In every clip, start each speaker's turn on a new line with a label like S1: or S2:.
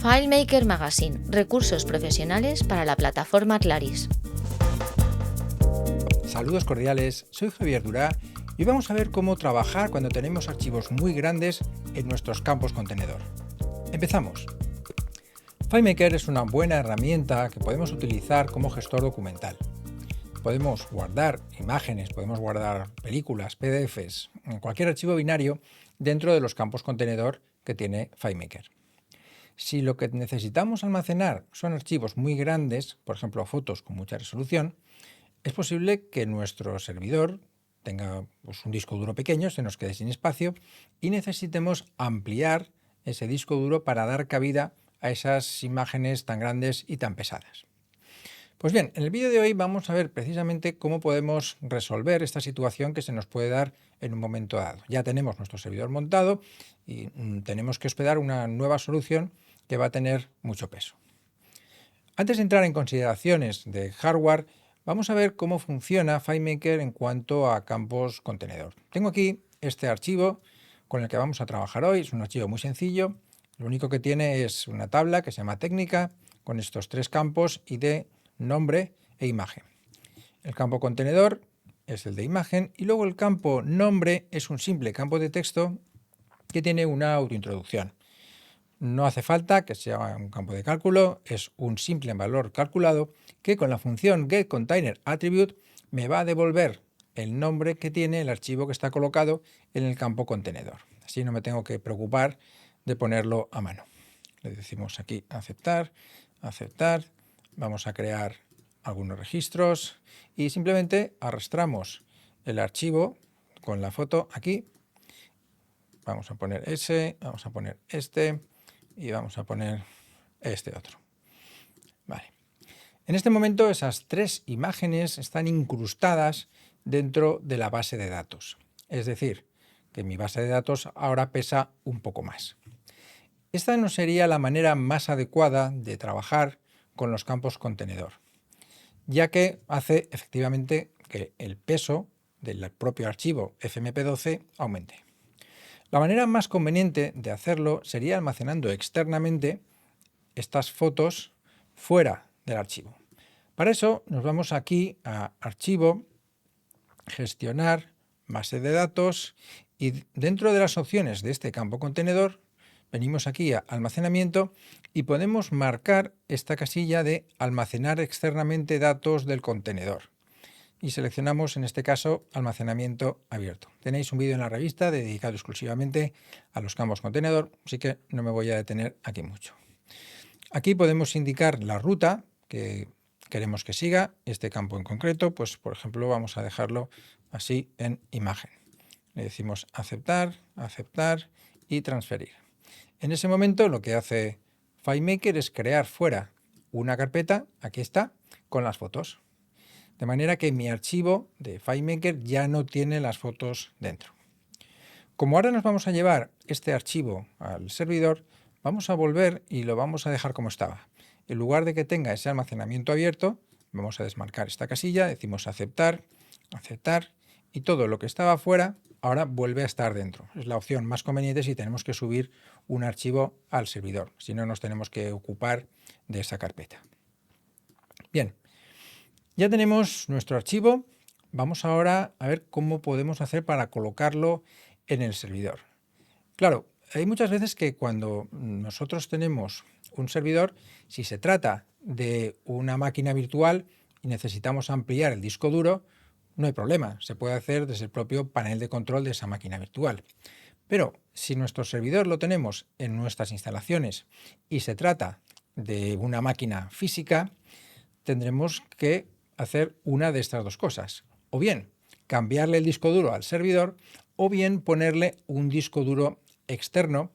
S1: FileMaker Magazine, recursos profesionales para la plataforma Claris.
S2: Saludos cordiales, soy Javier Durá y vamos a ver cómo trabajar cuando tenemos archivos muy grandes en nuestros campos contenedor. Empezamos. FileMaker es una buena herramienta que podemos utilizar como gestor documental. Podemos guardar imágenes, podemos guardar películas, PDFs, en cualquier archivo binario dentro de los campos contenedor que tiene FileMaker. Si lo que necesitamos almacenar son archivos muy grandes, por ejemplo fotos con mucha resolución, es posible que nuestro servidor tenga un disco duro pequeño, se nos quede sin espacio y necesitemos ampliar ese disco duro para dar cabida a esas imágenes tan grandes y tan pesadas. Pues bien, en el vídeo de hoy vamos a ver precisamente cómo podemos resolver esta situación que se nos puede dar en un momento dado. Ya tenemos nuestro servidor montado y tenemos que hospedar una nueva solución que va a tener mucho peso. Antes de entrar en consideraciones de hardware, vamos a ver cómo funciona FileMaker en cuanto a campos contenedor. Tengo aquí este archivo con el que vamos a trabajar hoy. Es un archivo muy sencillo. Lo único que tiene es una tabla que se llama técnica con estos tres campos y de nombre e imagen. El campo contenedor es el de imagen y luego el campo nombre es un simple campo de texto que tiene una autointroducción. No hace falta que sea un campo de cálculo, es un simple valor calculado que con la función getContainerAttribute me va a devolver el nombre que tiene el archivo que está colocado en el campo contenedor. Así no me tengo que preocupar de ponerlo a mano. Le decimos aquí aceptar, aceptar, vamos a crear algunos registros y simplemente arrastramos el archivo con la foto aquí. Vamos a poner ese, vamos a poner este y vamos a poner este otro. Vale. En este momento esas tres imágenes están incrustadas dentro de la base de datos. Es decir, que mi base de datos ahora pesa un poco más. Esta no sería la manera más adecuada de trabajar con los campos contenedor, ya que hace efectivamente que el peso del propio archivo FMP12 aumente. La manera más conveniente de hacerlo sería almacenando externamente estas fotos fuera del archivo. Para eso nos vamos aquí a Archivo, Gestionar, Base de datos y dentro de las opciones de este campo contenedor venimos aquí a Almacenamiento y podemos marcar esta casilla de Almacenar externamente datos del contenedor. Y seleccionamos en este caso almacenamiento abierto. Tenéis un vídeo en la revista dedicado exclusivamente a los campos contenedor, así que no me voy a detener aquí mucho. Aquí podemos indicar la ruta que queremos que siga este campo en concreto, pues por ejemplo vamos a dejarlo así en imagen. Le decimos aceptar, aceptar y transferir. En ese momento lo que hace FileMaker es crear fuera una carpeta, aquí está, con las fotos. De manera que mi archivo de FileMaker ya no tiene las fotos dentro. Como ahora nos vamos a llevar este archivo al servidor, vamos a volver y lo vamos a dejar como estaba. En lugar de que tenga ese almacenamiento abierto, vamos a desmarcar esta casilla, decimos aceptar, aceptar y todo lo que estaba fuera ahora vuelve a estar dentro. Es la opción más conveniente si tenemos que subir un archivo al servidor, si no nos tenemos que ocupar de esa carpeta. Bien. Ya tenemos nuestro archivo, vamos ahora a ver cómo podemos hacer para colocarlo en el servidor. Claro, hay muchas veces que cuando nosotros tenemos un servidor, si se trata de una máquina virtual y necesitamos ampliar el disco duro, no hay problema, se puede hacer desde el propio panel de control de esa máquina virtual. Pero si nuestro servidor lo tenemos en nuestras instalaciones y se trata de una máquina física, tendremos que hacer una de estas dos cosas, o bien cambiarle el disco duro al servidor o bien ponerle un disco duro externo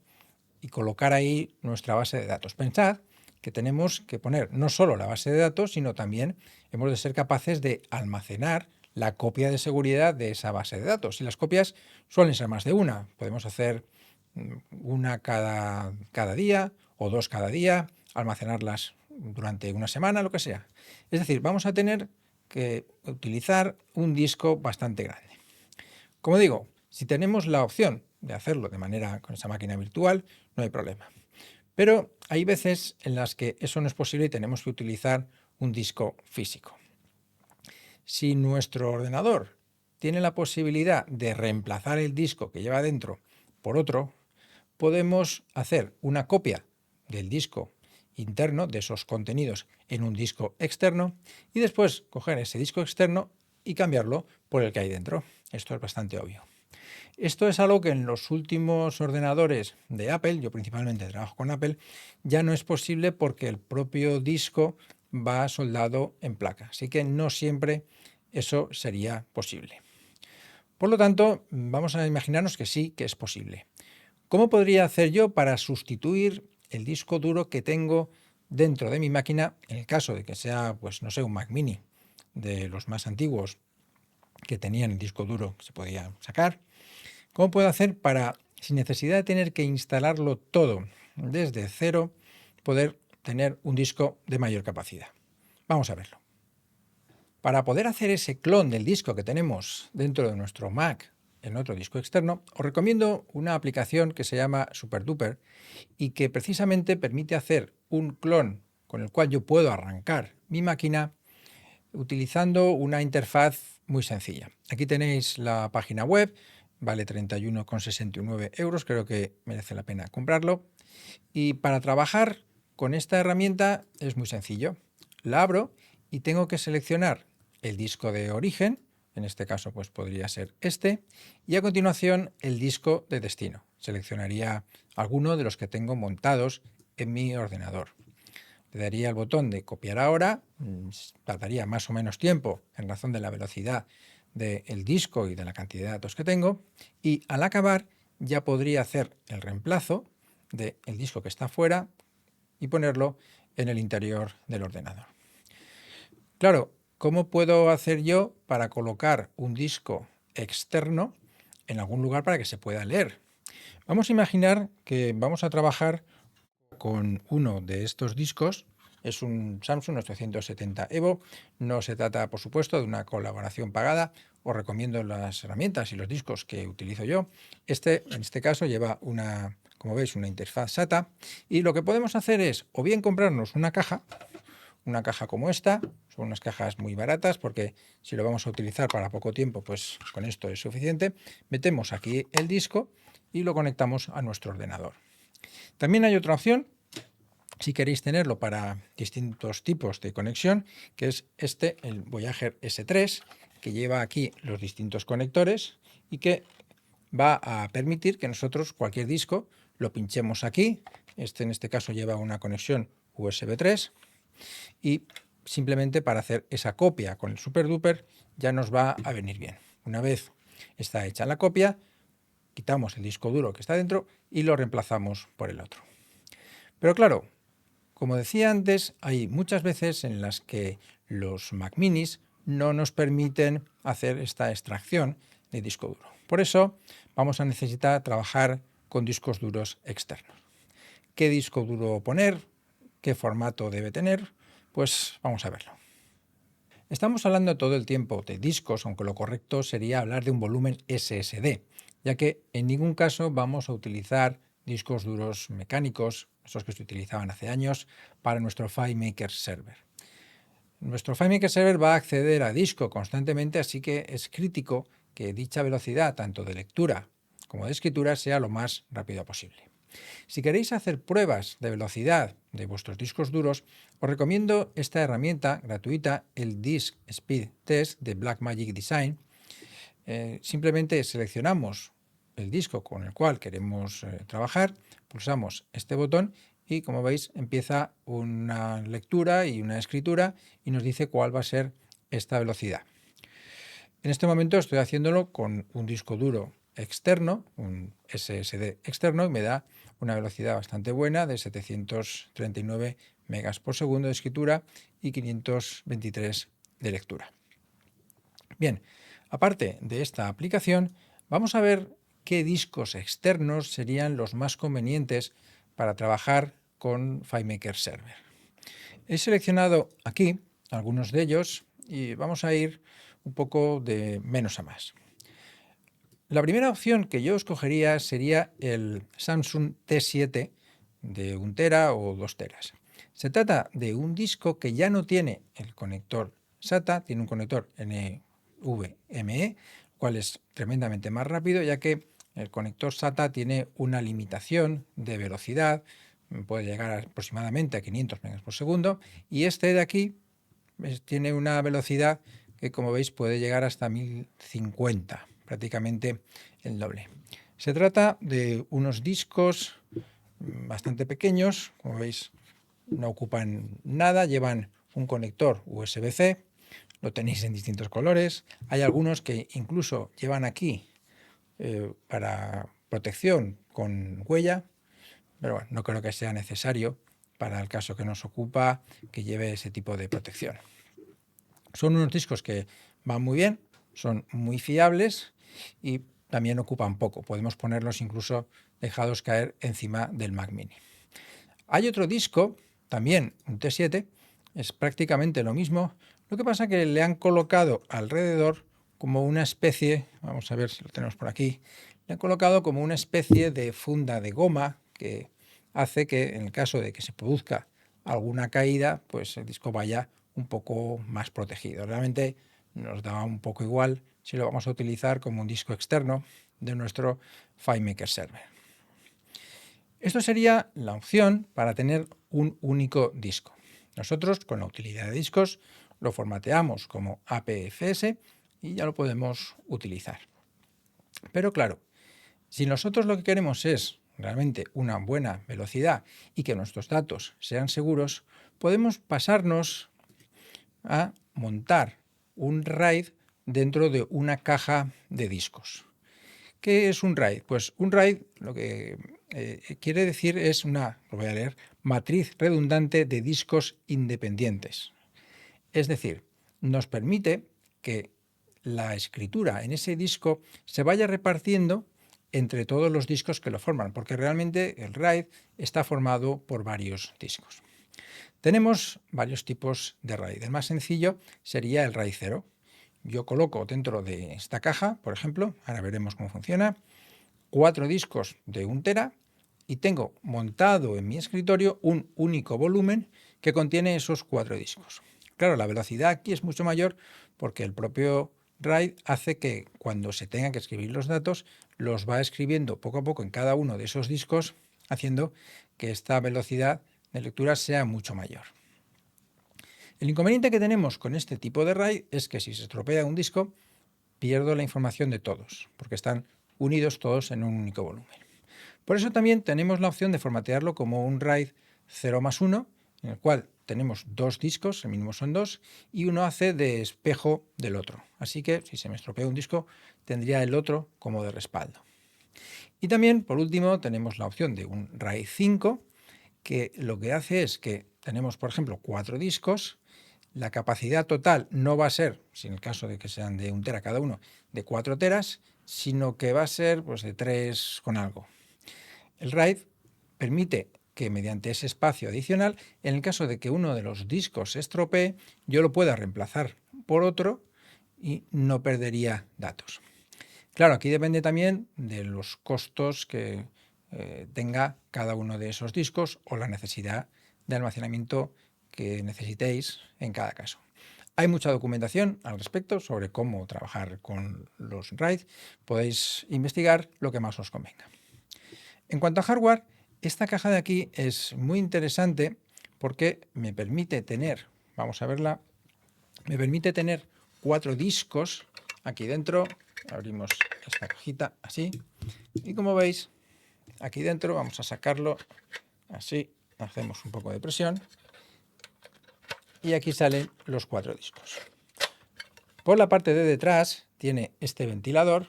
S2: y colocar ahí nuestra base de datos. Pensad que tenemos que poner no solo la base de datos, sino también hemos de ser capaces de almacenar la copia de seguridad de esa base de datos. Y las copias suelen ser más de una. Podemos hacer una cada día o dos cada día, almacenarlas durante una semana, lo que sea. Es decir, vamos a tener que utilizar un disco bastante grande. Como digo, si tenemos la opción de hacerlo de manera con esa máquina virtual, no hay problema. Pero hay veces en las que eso no es posible y tenemos que utilizar un disco físico. Si nuestro ordenador tiene la posibilidad de reemplazar el disco que lleva dentro por otro, podemos hacer una copia del disco interno, de esos contenidos, en un disco externo y después coger ese disco externo y cambiarlo por el que hay dentro. Esto es bastante obvio. Esto es algo que en los últimos ordenadores de Apple, yo principalmente trabajo con Apple, ya no es posible porque el propio disco va soldado en placa. Así que no siempre eso sería posible. Por lo tanto, vamos a imaginarnos que sí que es posible. ¿Cómo podría hacer yo para sustituir el disco duro que tengo dentro de mi máquina, en el caso de que sea, pues no sé, un Mac Mini de los más antiguos que tenían el disco duro que se podía sacar? ¿Cómo puedo hacer para, sin necesidad de tener que instalarlo todo desde cero, poder tener un disco de mayor capacidad? Vamos a verlo. Para poder hacer ese clon del disco que tenemos dentro de nuestro Mac en otro disco externo, os recomiendo una aplicación que se llama SuperDuper y que precisamente permite hacer un clon con el cual yo puedo arrancar mi máquina utilizando una interfaz muy sencilla. Aquí tenéis la página web, vale 31,69 euros, creo que merece la pena comprarlo. Y para trabajar con esta herramienta es muy sencillo. La abro y tengo que seleccionar el disco de origen, en este caso pues podría ser este, y a continuación el disco de destino. Seleccionaría alguno de los que tengo montados en mi ordenador. Le daría el botón de copiar ahora, tardaría más o menos tiempo en razón de la velocidad del disco y de la cantidad de datos que tengo, y al acabar ya podría hacer el reemplazo del disco que está fuera y ponerlo en el interior del ordenador. Claro, ¿cómo puedo hacer yo para colocar un disco externo en algún lugar para que se pueda leer? Vamos a imaginar que vamos a trabajar con uno de estos discos. Es un Samsung 870 Evo. No se trata, por supuesto, de una colaboración pagada. Os recomiendo las herramientas y los discos que utilizo yo. En este caso, lleva como veis, una interfaz SATA. Y lo que podemos hacer es, o bien comprarnos una caja como esta. Son unas cajas muy baratas porque si lo vamos a utilizar para poco tiempo, pues con esto es suficiente. Metemos aquí el disco y lo conectamos a nuestro ordenador. También hay otra opción, si queréis tenerlo para distintos tipos de conexión, que es el Voyager S3, que lleva aquí los distintos conectores y que va a permitir que nosotros cualquier disco lo pinchemos aquí. En este caso lleva una conexión USB 3 y simplemente para hacer esa copia con el SuperDuper ya nos va a venir bien. Una vez está hecha la copia, quitamos el disco duro que está dentro y lo reemplazamos por el otro. Pero claro, como decía antes, hay muchas veces en las que los Mac Minis no nos permiten hacer esta extracción de disco duro. Por eso vamos a necesitar trabajar con discos duros externos. ¿Qué disco duro poner? ¿Qué formato debe tener? Pues vamos a verlo. Estamos hablando todo el tiempo de discos, aunque lo correcto sería hablar de un volumen SSD, ya que en ningún caso vamos a utilizar discos duros mecánicos, esos que se utilizaban hace años, para nuestro FileMaker Server. Nuestro FileMaker Server va a acceder a disco constantemente, así que es crítico que dicha velocidad, tanto de lectura como de escritura, sea lo más rápida posible. Si queréis hacer pruebas de velocidad de vuestros discos duros, os recomiendo esta herramienta gratuita, el Disk Speed Test de Blackmagic Design. Simplemente seleccionamos el disco con el cual queremos trabajar, pulsamos este botón y, como veis, empieza una lectura y una escritura y nos dice cuál va a ser esta velocidad. En este momento estoy haciéndolo con un disco duro externo, un SSD externo, y me da una velocidad bastante buena de 739 megas por segundo de escritura y 523 de lectura. Bien, aparte de esta aplicación, vamos a ver qué discos externos serían los más convenientes para trabajar con FileMaker Server. He seleccionado aquí algunos de ellos y vamos a ir un poco de menos a más. La primera opción que yo escogería sería el Samsung T7 de 1 tera o 2 teras. Se trata de un disco que ya no tiene el conector SATA, tiene un conector NVMe, cual es tremendamente más rápido, ya que el conector SATA tiene una limitación de velocidad, puede llegar aproximadamente a 500 megas por segundo, y este de aquí tiene una velocidad que, como veis, puede llegar hasta 1050, prácticamente el doble. Se trata de unos discos bastante pequeños, como veis, no ocupan nada, llevan un conector USB-C, lo tenéis en distintos colores. Hay algunos que incluso llevan aquí para protección con huella, pero bueno, no creo que sea necesario para el caso que nos ocupa que lleve ese tipo de protección. Son unos discos que van muy bien, son muy fiables y también ocupan poco. Podemos ponerlos incluso dejados caer encima del Mac Mini. Hay otro disco, también un T7, es prácticamente lo mismo. Lo que pasa es que le han colocado alrededor como una especie, vamos a ver si lo tenemos por aquí, le han colocado como una especie de funda de goma que hace que en el caso de que se produzca alguna caída, pues el disco vaya un poco más protegido. Realmente nos da un poco igual si lo vamos a utilizar como un disco externo de nuestro FileMaker Server. Esto sería la opción para tener un único disco. Nosotros, con la utilidad de discos, lo formateamos como APFS y ya lo podemos utilizar. Pero claro, si nosotros lo que queremos es realmente una buena velocidad y que nuestros datos sean seguros, podemos pasarnos a montar un RAID dentro de una caja de discos. ¿Qué es un RAID? Pues un RAID lo que quiere decir es lo voy a leer, matriz redundante de discos independientes. Es decir, nos permite que la escritura en ese disco se vaya repartiendo entre todos los discos que lo forman, porque realmente el RAID está formado por varios discos. Tenemos varios tipos de RAID. El más sencillo sería el RAID 0. Yo coloco dentro de esta caja, por ejemplo, ahora veremos cómo funciona, 4 discos de 1 tera y tengo montado en mi escritorio un único volumen que contiene esos 4 discos. Claro, la velocidad aquí es mucho mayor porque el propio RAID hace que cuando se tengan que escribir los datos, los va escribiendo poco a poco en cada uno de esos discos, haciendo que esta velocidad de lectura sea mucho mayor. El inconveniente que tenemos con este tipo de RAID es que si se estropea un disco, pierdo la información de todos, porque están unidos todos en un único volumen. Por eso también tenemos la opción de formatearlo como un RAID 0+1, en el cual tenemos 2 discos, el mínimo son 2, y uno hace de espejo del otro. Así que si se me estropea un disco, tendría el otro como de respaldo. Y también, por último, tenemos la opción de un RAID 5, que lo que hace es que tenemos, por ejemplo, 4 discos. La capacidad total no va a ser, si en el caso de que sean de 1 tera cada uno, de 4 teras, sino que va a ser pues, de 3 con algo. El RAID permite que mediante ese espacio adicional, en el caso de que uno de los discos se estropee, yo lo pueda reemplazar por otro y no perdería datos. Claro, aquí depende también de los costos que tenga cada uno de esos discos o la necesidad de almacenamiento que necesitéis en cada caso. Hay mucha documentación al respecto sobre cómo trabajar con los RAID. Podéis investigar lo que más os convenga. En cuanto a hardware, esta caja de aquí es muy interesante porque me permite tener, vamos a verla, me permite tener 4 discos aquí dentro. Abrimos esta cajita así y como veis, aquí dentro vamos a sacarlo así, hacemos un poco de presión y aquí salen los 4 discos. Por la parte de detrás tiene este ventilador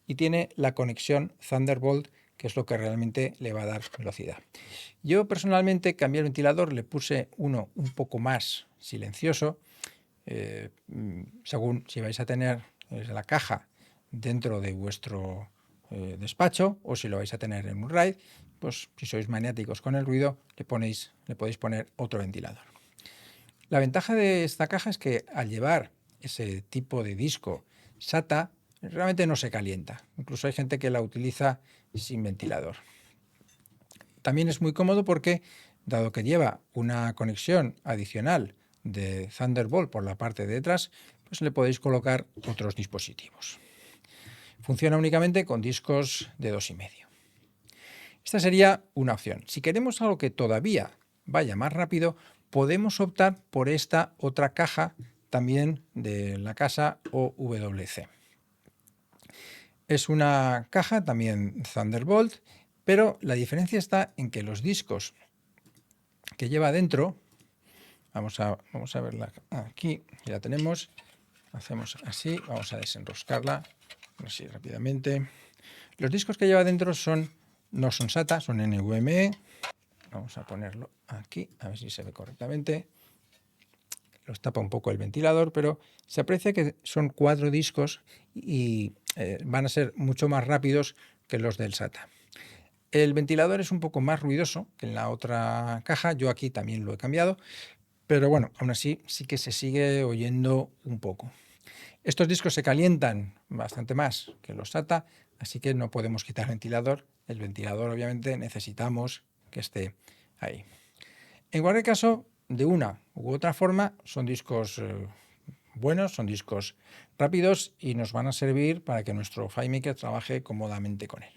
S2: y tiene la conexión Thunderbolt, que es lo que realmente le va a dar velocidad. Yo personalmente cambié el ventilador, le puse uno un poco más silencioso, según si vais a tener la caja dentro de vuestro despacho o si lo vais a tener en un RAID, pues si sois maniáticos con el ruido le podéis poner otro ventilador. La ventaja de esta caja es que al llevar ese tipo de disco SATA realmente no se calienta. Incluso hay gente que la utiliza sin ventilador. También es muy cómodo porque, dado que lleva una conexión adicional de Thunderbolt por la parte de detrás, pues le podéis colocar otros dispositivos. Funciona únicamente con discos de 2,5. Esta sería una opción. Si queremos algo que todavía vaya más rápido, podemos optar por esta otra caja también de la casa OWC. Es una caja también Thunderbolt, pero la diferencia está en que los discos que lleva dentro, vamos a verla aquí, ya la tenemos, hacemos así, vamos a desenroscarla así rápidamente. Los discos que lleva dentro no son SATA, son NVMe. Vamos a ponerlo aquí, a ver si se ve correctamente. Los tapa un poco el ventilador, pero se aprecia que son 4 discos y van a ser mucho más rápidos que los del SATA. El ventilador es un poco más ruidoso que en la otra caja, yo aquí también lo he cambiado, pero bueno, aún así sí que se sigue oyendo un poco. Estos discos se calientan bastante más que los SATA, así que no podemos quitar el ventilador. El ventilador obviamente necesitamos que esté ahí. En cualquier caso, de una u otra forma, son discos buenos, son discos rápidos y nos van a servir para que nuestro FileMaker trabaje cómodamente con él.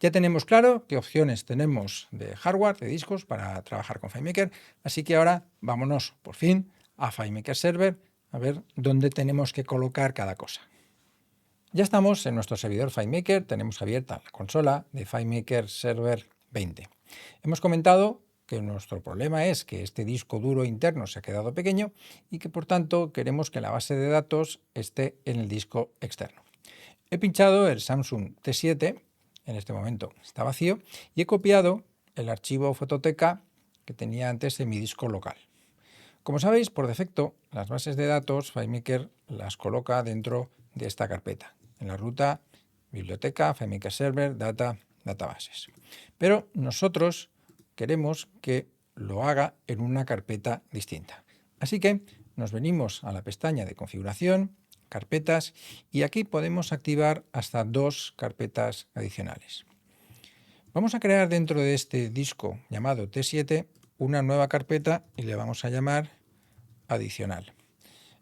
S2: Ya tenemos claro qué opciones tenemos de hardware, de discos, para trabajar con FileMaker, así que ahora vámonos por fin a FileMaker Server a ver dónde tenemos que colocar cada cosa. Ya estamos en nuestro servidor FileMaker, tenemos abierta la consola de FileMaker Server 20. Hemos comentado que nuestro problema es que este disco duro interno se ha quedado pequeño y que por tanto queremos que la base de datos esté en el disco externo. He pinchado el Samsung T7, en este momento está vacío, y he copiado el archivo fototeca que tenía antes en mi disco local. Como sabéis, por defecto, las bases de datos FileMaker las coloca dentro de esta carpeta, en la ruta biblioteca, FileMaker Server, data, databases. Pero nosotros queremos que lo haga en una carpeta distinta. Así que nos venimos a la pestaña de configuración, carpetas, y aquí podemos activar hasta 2 carpetas adicionales. Vamos a crear dentro de este disco llamado T7 una nueva carpeta y le vamos a llamar adicional.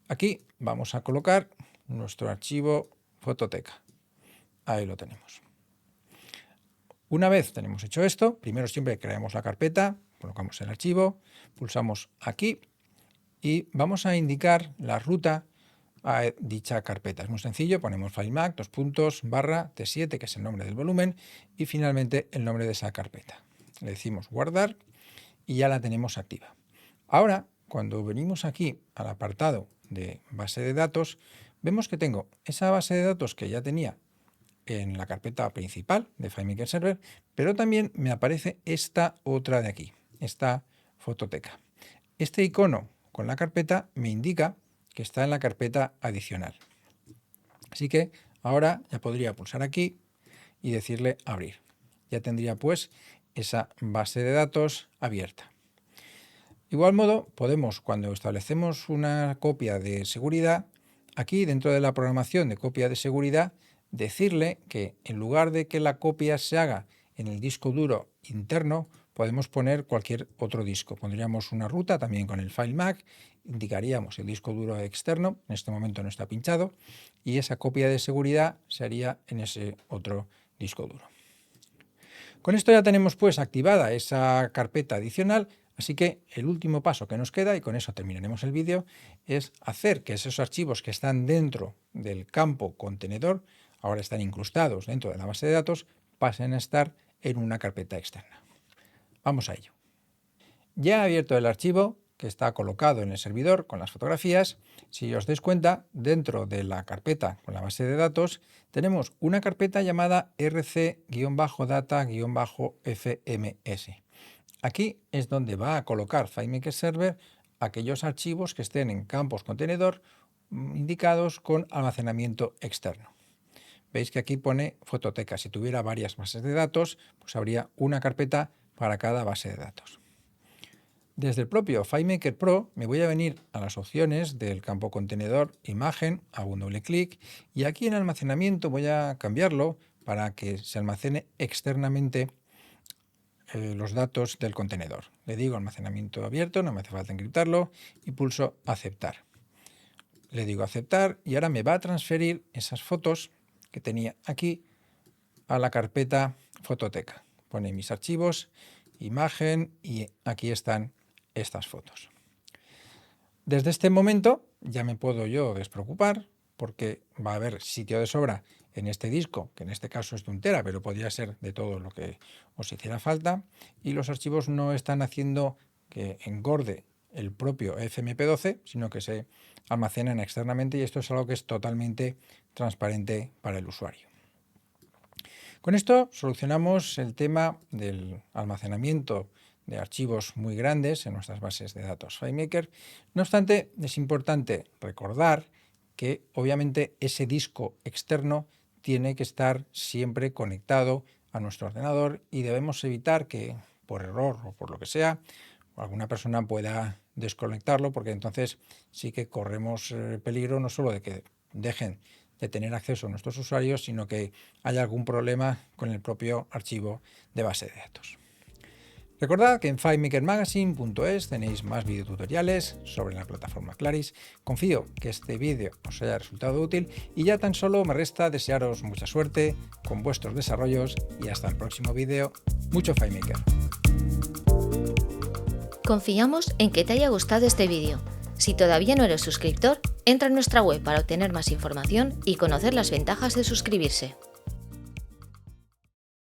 S2: Aquí vamos a colocar nuestro archivo fototeca. Ahí lo tenemos. Una vez tenemos hecho esto, primero siempre creamos la carpeta, colocamos el archivo, pulsamos aquí y vamos a indicar la ruta a dicha carpeta. Es muy sencillo, ponemos FileMac, /T7, que es el nombre del volumen, y finalmente el nombre de esa carpeta. Le decimos guardar y ya la tenemos activa. Ahora, cuando venimos aquí al apartado de base de datos, vemos que tengo esa base de datos que ya tenía en la carpeta principal de FileMaker Server, pero también me aparece esta otra de aquí, esta fototeca. Este icono con la carpeta me indica que está en la carpeta adicional. Así que ahora ya podría pulsar aquí y decirle abrir. Ya tendría pues esa base de datos abierta. De igual modo, podemos, cuando establecemos una copia de seguridad, aquí dentro de la programación de copia de seguridad, decirle que en lugar de que la copia se haga en el disco duro interno, podemos poner cualquier otro disco. Pondríamos una ruta también con el FileMac, indicaríamos el disco duro externo, en este momento no está pinchado, y esa copia de seguridad se haría en ese otro disco duro. Con esto ya tenemos pues activada esa carpeta adicional, así que el último paso que nos queda, y con eso terminaremos el vídeo, es hacer que esos archivos que están dentro del campo contenedor, ahora están incrustados dentro de la base de datos, pasen a estar en una carpeta externa. Vamos a ello. Ya he abierto el archivo que está colocado en el servidor con las fotografías. Si os dais cuenta, dentro de la carpeta con la base de datos tenemos una carpeta llamada rc-data-fms. Aquí es donde va a colocar FileMaker Server aquellos archivos que estén en campos contenedor indicados con almacenamiento externo. Veis que aquí pone fototeca. Si tuviera varias bases de datos, pues habría una carpeta para cada base de datos. Desde el propio FileMaker Pro me voy a venir a las opciones del campo contenedor imagen, hago un doble clic y aquí en almacenamiento voy a cambiarlo para que se almacene externamente los datos del contenedor. Le digo almacenamiento abierto, no me hace falta encriptarlo, y pulso aceptar. Le digo aceptar y ahora me va a transferir esas fotos que tenía aquí a la carpeta fototeca. Pone mis archivos, imagen, y aquí están estas fotos. Desde este momento ya me puedo yo despreocupar porque va a haber sitio de sobra en este disco, que en este caso es de 1 tera, pero podría ser de todo lo que os hiciera falta, y los archivos no están haciendo que engorde el propio FMP12, sino que se almacenan externamente, y esto es algo que es totalmente transparente para el usuario. Con esto solucionamos el tema del almacenamiento de archivos muy grandes en nuestras bases de datos FileMaker. No obstante, es importante recordar que obviamente ese disco externo tiene que estar siempre conectado a nuestro ordenador y debemos evitar que por error o por lo que sea alguna persona pueda desconectarlo, porque entonces sí que corremos peligro no solo de que dejen de tener acceso a nuestros usuarios, sino que haya algún problema con el propio archivo de base de datos. Recordad que en FileMakerMagazine.es tenéis más videotutoriales sobre la plataforma Claris. Confío que este vídeo os haya resultado útil y ya tan solo me resta desearos mucha suerte con vuestros desarrollos y hasta el próximo vídeo. Mucho FileMaker.
S1: Confiamos en que te haya gustado este vídeo. Si todavía no eres suscriptor, entra en nuestra web para obtener más información y conocer las ventajas de suscribirse.